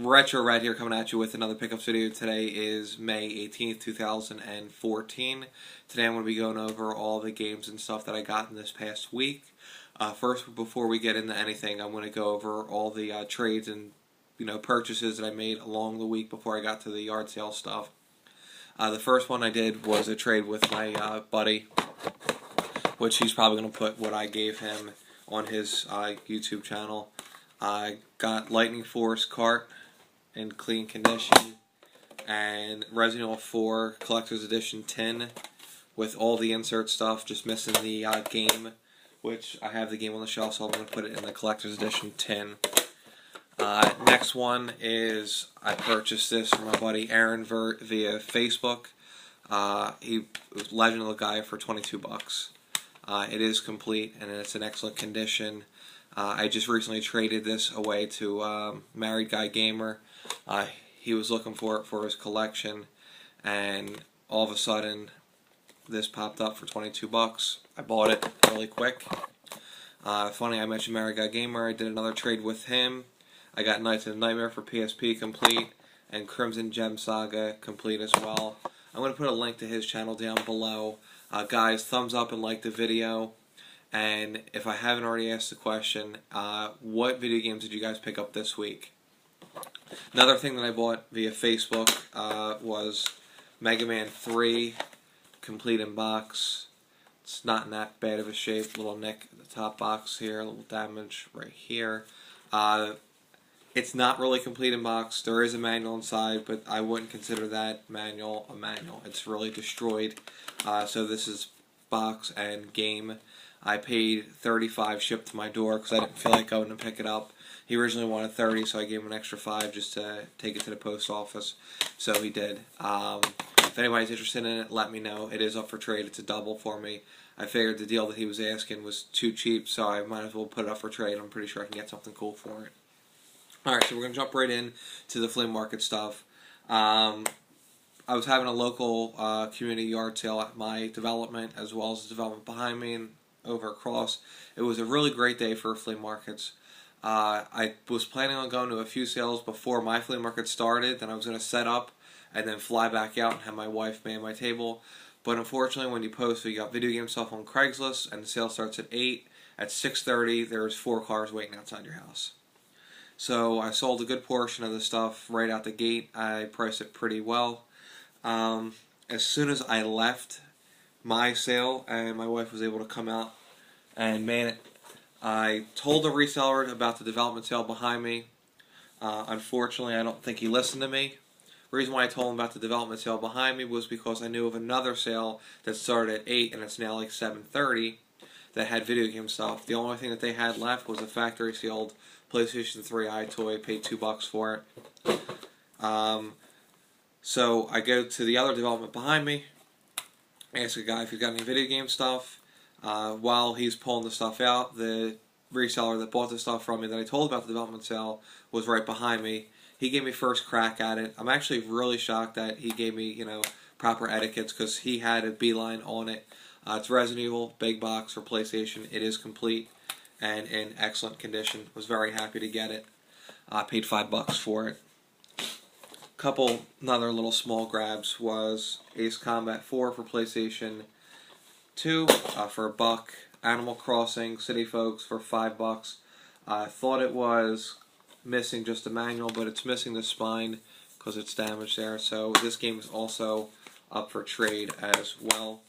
Retro Red here coming at you with another pickups video. Today is May 18th, 2014. Today I'm going to be going over all the games and stuff that I got in this past week. First, before we get into anything, I'm going to go over all the trades and purchases that I made along the week before I got to the yard sale stuff. The first one I did was a trade with my buddy, which he's probably going to put what I gave him on his YouTube channel. I got Lightning Force cart in clean condition and Resident Evil 4 Collector's Edition tin with all the insert stuff, just missing the game, which I have the game on the shelf, so I'm going to put it in the Collector's Edition tin. Next one is I purchased this from my buddy Aaron via Facebook. He was Legend of the Guy for 22 bucks. It is complete and it's in excellent condition. I just recently traded this away to Married Guy Gamer. He was looking for it for his collection, and all of a sudden this popped up for 22 bucks. I bought it really quick. Funny I mentioned Married Guy Gamer. I did another trade with him. I got Knights of the Nightmare for PSP complete and Crimson Gem Saga complete as well. I'm going to put a link to his channel down below. Guys, thumbs up and like the video. And if I haven't already asked the question, what video games did you guys pick up this week? Another thing that I bought via Facebook was Mega Man 3, complete in box. It's not in that bad of a shape. Little nick at the top box here, a little damage right here. It's not really complete in box. There is a manual inside, but I wouldn't consider that manual a manual. It's really destroyed. So this is box and game. I paid $35 shipped to my door because I didn't feel like going to pick it up. He originally wanted $30, so I gave him an extra $5 just to take it to the post office. So he did. If anybody's interested in it, let me know. It is up for trade. It's a double for me. I figured the deal that he was asking was too cheap, so I might as well put it up for trade. I'm pretty sure I can get something cool for it. Alright, so we're going to jump right in to the flea market stuff. I was having a local community yard sale at my development, as well as the development behind me and over across. It was a really great day for flea markets. I was planning on going to a few sales before my flea market started. Then I was going to set up and then fly back out and have my wife man my table. But unfortunately, when you post, you got video game stuff on Craigslist, and the sale starts at 8. At 6:30, there's 4 cars waiting outside your house. So I sold a good portion of the stuff right out the gate. I priced it pretty well. As soon as I left my sale and my wife was able to come out and man it, I told the reseller about the development sale behind me. Unfortunately, I don't think he listened to me. The reason why I told him about the development sale behind me was because I knew of another sale that started at 8 and it's now like 7:30 that had video game stuff. The only thing that they had left was a factory sealed PlayStation 3 iToy. I paid $2 for it. So I go to the other development behind me, ask a guy if he's got any video game stuff. While he's pulling the stuff out, the reseller that bought the stuff from me that I told about the development sale was right behind me. He gave me first crack at it. I'm actually really shocked that he gave me, proper etiquettes because he had a beeline on it. It's Resident Evil, big box for PlayStation. It is complete and in excellent condition. Was very happy to get it. I paid $5 for it. Couple another little small grabs was Ace Combat 4 for PlayStation 2 for $1. Animal Crossing City Folks for $5. I thought it was missing just the manual, but it's missing the spine because it's damaged there. So this game is also up for trade as well.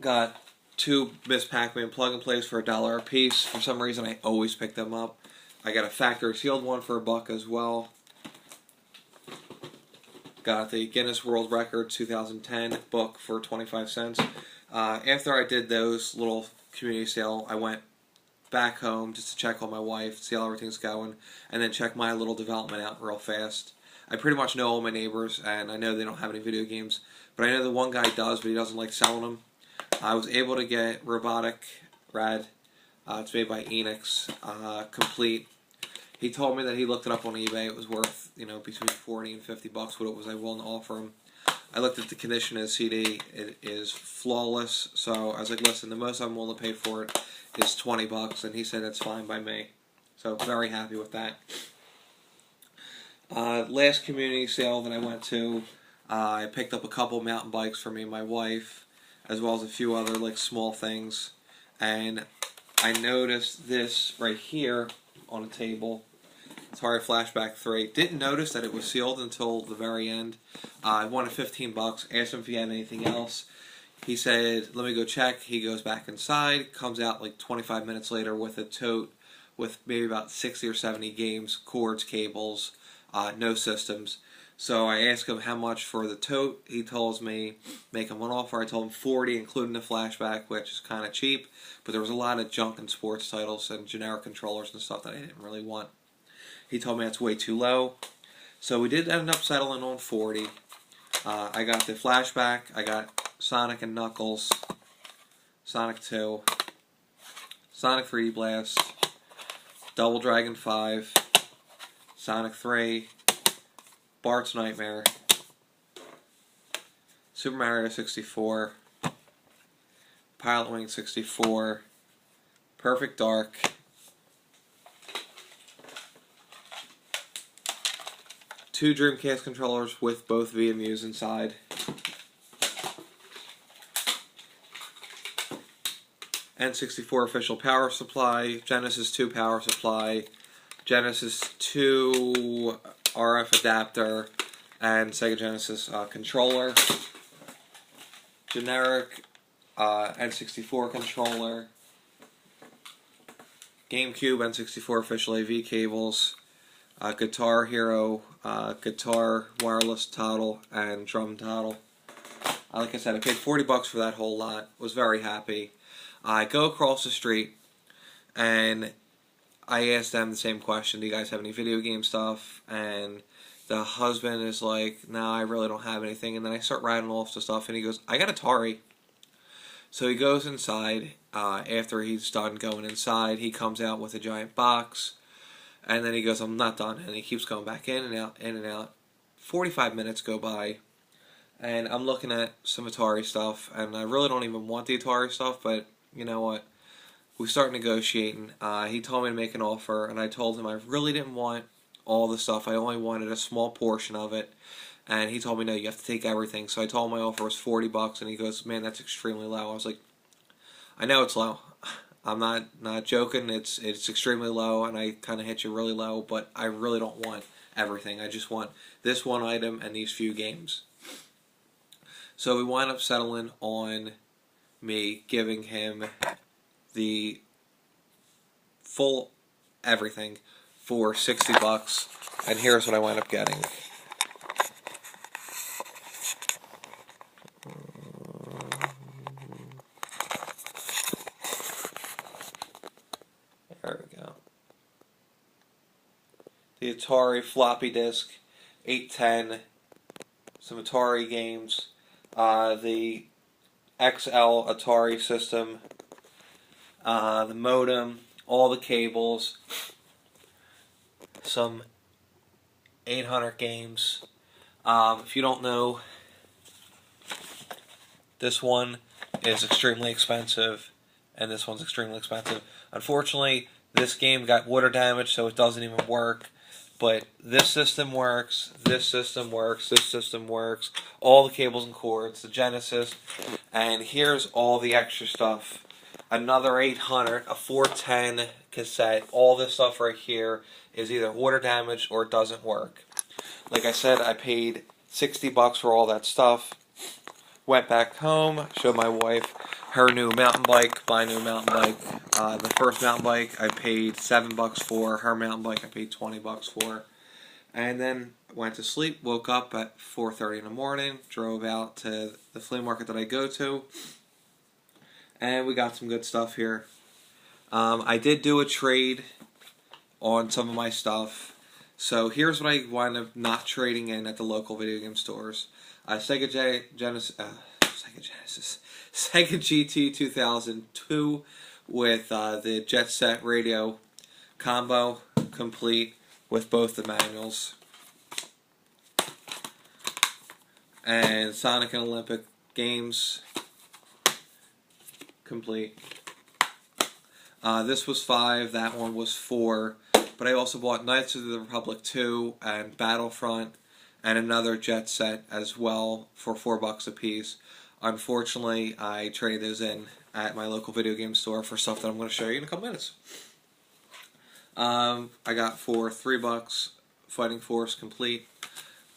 Got 2 Miss Pac-Man plug-and-plays for $1 a piece. For some reason, I always pick them up. I got a factory sealed one for $1 as well. Got the Guinness World Record 2010 book for 25 cents. After I did those little community sale, I went back home just to check on my wife, see how everything's going, and then check my little development out real fast. I pretty much know all my neighbors, and I know they don't have any video games, but I know the one guy does, but he doesn't like selling them. I was able to get Robotic Rad. It's made by Enix, complete. He told me that he looked it up on eBay. It was worth, between $40 and $50 what it was I willing to offer him. I looked at the condition of the CD. It is flawless. So I was like, listen, the most I'm willing to pay for it is $20, and he said that's fine by me. So very happy with that. Last community sale that I went to, I picked up a couple mountain bikes for me and my wife, as well as a few other like small things, and I noticed this right here on a table. Atari Flashback 3. Didn't notice that it was sealed until the very end. I wanted 15 bucks. Asked him if he had anything else. He said, "Let me go check." He goes back inside. Comes out like 25 minutes later with a tote with maybe about 60 or 70 games, cords, cables, no systems. So I asked him how much for the tote. He tells me make him one offer. I told him 40, including the flashback, which is kind of cheap. But there was a lot of junk and sports titles and generic controllers and stuff that I didn't really want. He told me that's way too low. So we did end up settling on 40. I got the flashback. I got Sonic and Knuckles, Sonic 2, Sonic 3D Blast, Double Dragon 5, Sonic 3, Bart's Nightmare, Super Mario 64, Pilot Wing 64, Perfect Dark, two Dreamcast controllers with both VMUs inside, N64 official power supply, Genesis 2 power supply, Genesis 2 RF adapter, and Sega Genesis controller, generic N64 controller, GameCube N64 official AV cables, Guitar Hero, guitar wireless toggle, and drum toggle. Like I said, I paid 40 bucks for that whole lot. Was very happy. I go across the street and I asked them the same question: "Do you guys have any video game stuff?" And the husband is like, "No, I really don't have anything." And then I start rattling off the stuff, and he goes, "I got Atari." So he goes inside. After he's done going inside, he comes out with a giant box. And then he goes, "I'm not done." And he keeps going back in and out, in and out. 45 minutes go by. And I'm looking at some Atari stuff. And I really don't even want the Atari stuff. But you know what? We start negotiating. He told me to make an offer. And I told him I really didn't want all the stuff. I only wanted a small portion of it. And he told me, "No, you have to take everything." So I told him my offer was 40 bucks. And he goes, "Man, that's extremely low." I was like, "I know it's low. I'm not joking. It's extremely low, and I kind of hit you really low, but I really don't want everything. I just want this one item and these few games." So we wind up settling on me giving him the full everything for 60 bucks, and here's what I wind up getting. There we go. The Atari floppy disk, 810, some Atari games, the XL Atari system, the modem, all the cables, some 800 games. If you don't know, this one is extremely expensive, and this one's extremely expensive. Unfortunately, this game got water damage, so it doesn't even work. But this system works, this system works, this system works, all the cables and cords, the Genesis, and here's all the extra stuff. Another 800, a 410 cassette, all this stuff right here is either water damaged or it doesn't work. Like I said, I paid 60 bucks for all that stuff. Went back home, showed my wife her new mountain bike, my new mountain bike. The first mountain bike I paid 7 bucks for. Her mountain bike I paid 20 bucks for. And then went to sleep, woke up at 4:30 in the morning, drove out to the flea market that I go to, and we got some good stuff here. I did do a trade on some of my stuff. So here's what I wound up not trading in at the local video game stores. Sega GT 2002 with the Jet Set radio combo complete with both the manuals, and Sonic and Olympic games complete. This was $5, that one was $4. But I also bought Knights of the Republic 2 and Battlefront and another Jet Set as well for $4 a piece. Unfortunately, I traded those in at my local video game store for stuff that I'm going to show you in a couple minutes. I got for $3 Fighting Force Complete.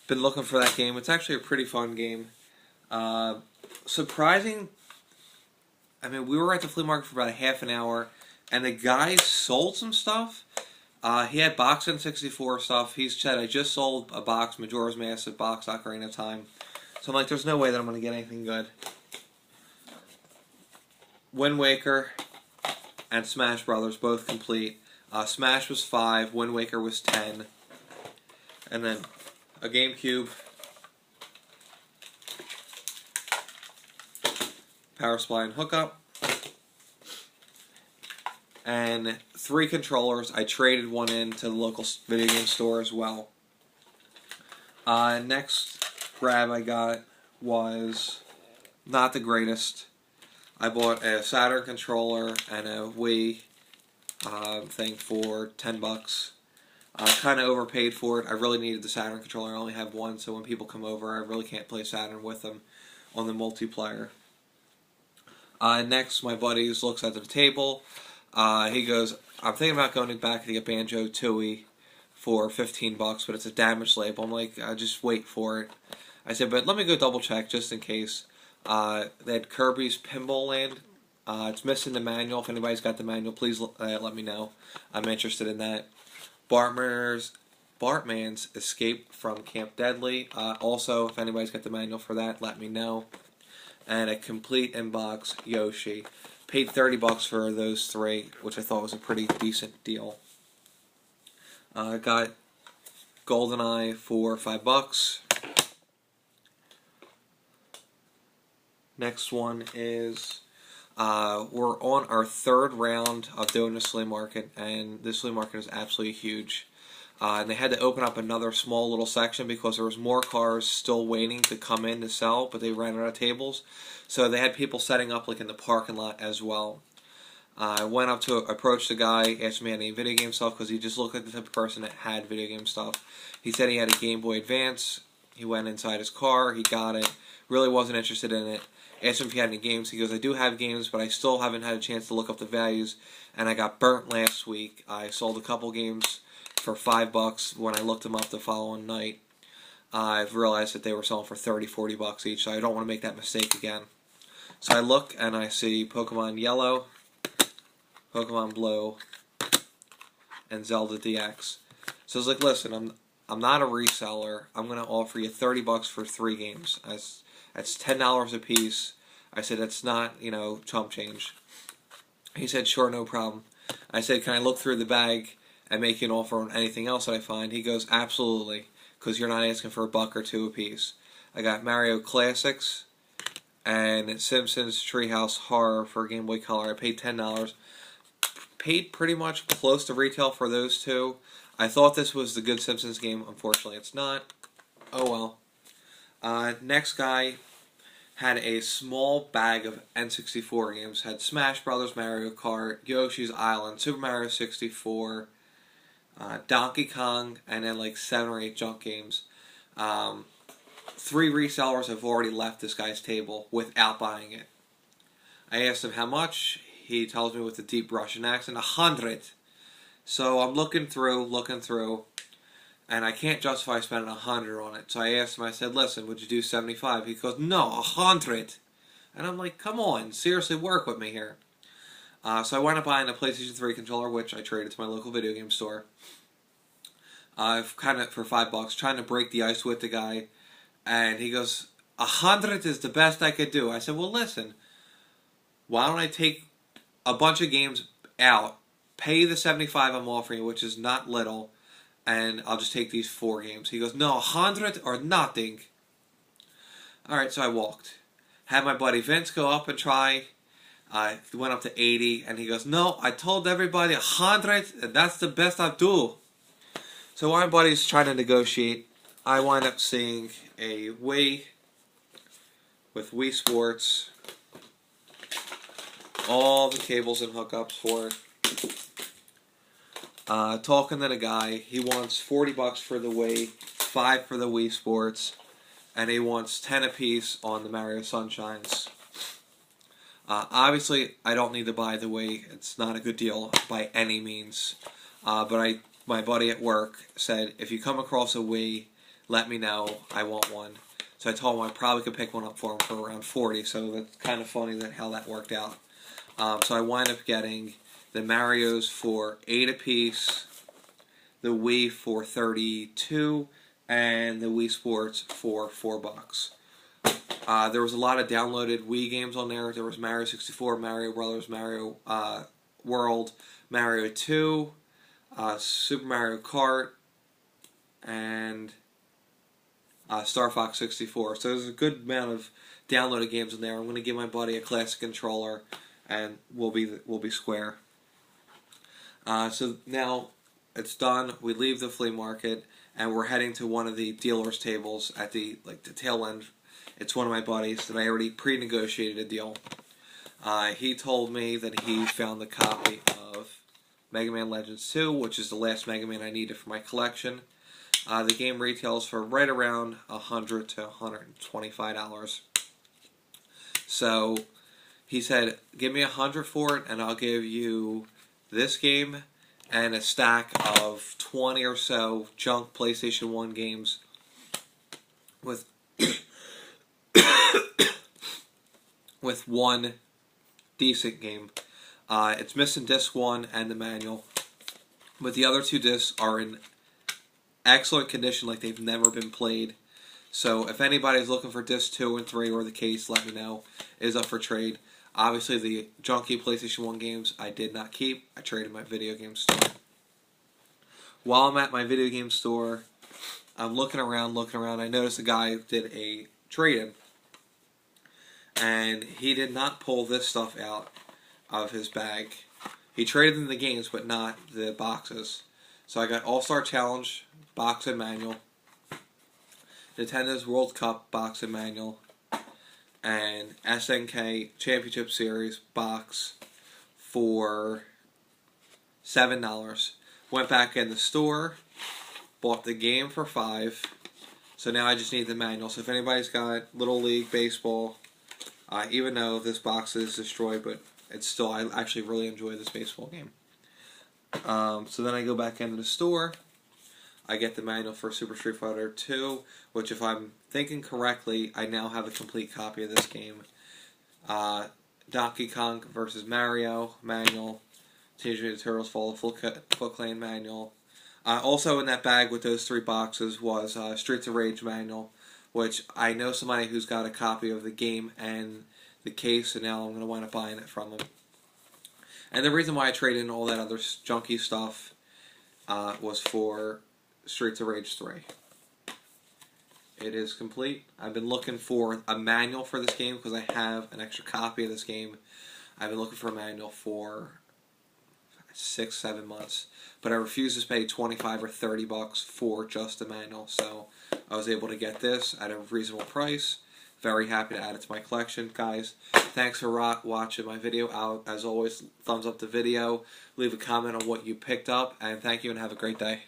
Been looking for that game. It's actually a pretty fun game. Surprising. I mean, we were at the flea market for about a half an hour, and the guy sold some stuff. He had Box N64 stuff. He said, I just sold a box, Majora's Mask, box, Ocarina of Time. So I'm like, there's no way that I'm going to get anything good. Wind Waker and Smash Brothers, both complete. Smash was 5, Wind Waker was 10. And then a GameCube, power supply and hookup, and 3 controllers. I traded one in to the local video game store as well. Next grab I got was not the greatest. I bought a Saturn controller and a Wii thing for $10. Kind of overpaid for it. I really needed the Saturn controller. I only have one, so when people come over, I really can't play Saturn with them on the multiplayer. Next, my buddies looks at the table. He goes, I'm thinking about going back to get Banjo-Tooie for $15, but it's a damaged label. I'm like, just wait for it. I said, but let me go double check just in case. They had Kirby's Pinball Land. It's missing the manual. If anybody's got the manual, please let me know. I'm interested in that. Bartman's Escape from Camp Deadly. Also, if anybody's got the manual for that, let me know. And a complete inbox Yoshi. Paid $30 for those 3, which I thought was a pretty decent deal. Got GoldenEye for $5. Next one is we're on our 3rd round of doing this flea market, and this flea market is absolutely huge. And they had to open up another small little section because there was more cars still waiting to come in to sell, but they ran out of tables. So they had people setting up like in the parking lot as well. I went up to approach the guy, asked him if he had any video game stuff because he just looked like the type of person that had video game stuff. He said he had a Game Boy Advance. He went inside his car. He got it. Really wasn't interested in it. Asked him if he had any games. He goes, I do have games, but I still haven't had a chance to look up the values, and I got burnt last week. I sold a couple games for $5 when I looked them up the following night. I've realized that they were selling for $30, $40 each, so I don't want to make that mistake again. So I look and I see Pokemon Yellow, Pokemon Blue, and Zelda DX. So I was like, listen, I'm not a reseller. I'm going to offer you $30 for 3 games. That's $10 a piece. I said, that's not, chump change. He said, sure, no problem. I said, can I look through the bag and make you an offer on anything else that I find? He goes, absolutely, because you're not asking for $1 or $2 a piece. I got Mario Classics and Simpsons Treehouse Horror for Game Boy Color. I paid $10. Paid pretty much close to retail for those 2. I thought this was the good Simpsons game. Unfortunately, it's not. Oh well. Next guy had a small bag of N64 games. Had Smash Brothers, Mario Kart, Yoshi's Island, Super Mario 64, Donkey Kong, and then like 7 or 8 junk games. 3 resellers have already left this guy's table without buying it. I asked him how much. He tells me with a deep Russian accent, 100. So I'm looking through, and I can't justify spending 100 on it. So I asked him, I said, listen, would you do 75? He goes, no, 100. And I'm like, come on, seriously, work with me here. So I wound up buying a PlayStation 3 controller, which I traded to my local video game store. Kind of for $5, trying to break the ice with the guy. And he goes, 100 is the best I could do. I said, well, listen, why don't I take a bunch of games out, pay the 75 I'm offering you, which is not little, and I'll just take these 4 games. He goes, no, 100 or nothing. Alright, so I walked. Had my buddy Vince go up and try. I went up to 80, and he goes, no, I told everybody 100, and that's the best I'll do. So while my buddy's trying to negotiate, I wind up seeing a Wii with Wii Sports, all the cables and hookups for it. Talking to the guy, he wants $40 for the Wii, 5 for the Wii Sports, and he wants 10 apiece on the Mario Sunshines. Obviously, I don't need to buy the Wii. It's not a good deal by any means. But my buddy at work said, if you come across a Wii, let me know. I want one. So I told him I probably could pick one up for him for around 40. So that's kind of funny how that worked out. So I wind up getting the Marios for 8 apiece, the Wii for 32, and the Wii Sports for $4. There was a lot of downloaded Wii games on there. There was Mario 64, Mario Brothers, Mario World, Mario 2, Super Mario Kart, and Star Fox 64. So there's a good amount of downloaded games in there. I'm going to give my buddy a classic controller, and we'll be square. So now it's done. We leave the flea market, and we're heading to one of the dealers' tables at the tail end. It's one of my buddies that I already pre-negotiated a deal. He told me that he found the copy of Mega Man Legends 2, which is the last Mega Man I needed for my collection. The game retails for right around $100 to $125. So he said, give me $100 for it, and I'll give you this game and a stack of 20 or so junk PlayStation 1 games with with one decent game. It's missing disc 1 and the manual, but the other 2 discs are in excellent condition, like they've never been played. So if anybody's looking for disc 2 and 3 or the case, let me know. It is up for trade. Obviously, the junky PlayStation 1 games I did not keep. I traded my video game store. While I'm at my video game store, I'm looking around. I noticed a guy did a trade-in, and he did not pull this stuff out of his bag. He traded in the games, but not the boxes. So I got All-Star Challenge box and manual, Nintendo's World Cup box and manual, and SNK Championship Series box for $7. Went back in the store, bought the game for $5. So now I just need the manual. So if anybody's got Little League Baseball, even though this box is destroyed, but it's still, I actually really enjoy this baseball game. So then I go back into the store. I get the manual for Super Street Fighter 2, which, if I'm thinking correctly, I now have a complete copy of this game. Donkey Kong vs. Mario manual, Teenage Mutant Ninja Turtles Fall of Foot Clan manual. Also in that bag with those 3 boxes was Streets of Rage manual, which I know somebody who's got a copy of the game and the case, and now I'm going to wind up buying it from him. And the reason why I traded in all that other junky stuff was for Streets of Rage 3. It is complete. I've been looking for a manual for this game because I have an extra copy of this game. I've been looking for a manual for 6-7 months, but I refuse to pay $25 or $30 for just the manual. So I was able to get this at a reasonable price. Very happy to add it to my collection, guys. Thanks for watching my video. As always, thumbs up the video, leave a comment on what you picked up, and thank you and have a great day.